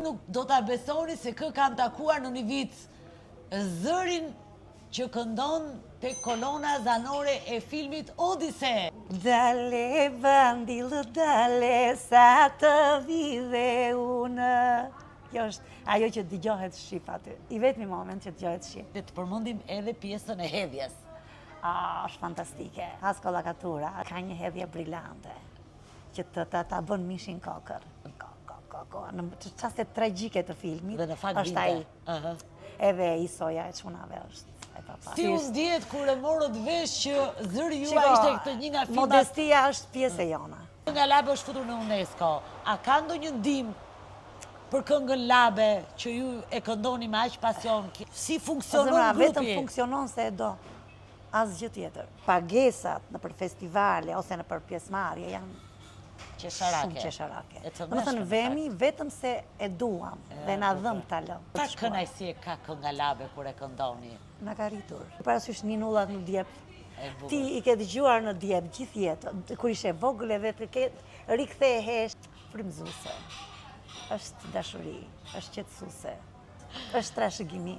Nuk do ta besoni se kë kanë takuar në një vit zërin që këndon te kolona zanore e filmit Odise. Dale, bandilë, dale, sa të vidhe unë. Kjo është ajo që dëgjohet shqip aty. I vetmi moment që dëgjohet shqip. Dhe të përmendim edhe pjesën e hedhjes. Është fantastike. As kollakatura, ka një hedhje brillante që ta bën mishin kokër. Në çaste tragjike të filmit, Dhe në fakt është ai. Edhe Isoja e çunave është e papar. Si u ndjet kur e morët vesh që zëri juaj ishte këtë një nga filmat? Modestia është pjesë e jona. Nga Labe është futur në UNESCO. A ka ndonjë ndihmë për këngën Labe që ju e këndoni me aq pasion? Si funksionon grupi? Vetëm funksionon se e do. Asgjë tjetër. Pagesat nëpër festivale ose nëpër pjesëmarrje janë shumë qesharake. Do të thënë vemi vetëm se e duam dhe na dhëm talent. Ta kënaqësi e ka kënga Labe kur e këndoni? Na ka rritur. Parasysh ninullat në Djep. Ti i ke dëgjuar në Djep gjithë jetën, kur ishe vogël edhe të rikthehesh, frymëzuese. Është dashuri, është qetësuese, është trashëgimi.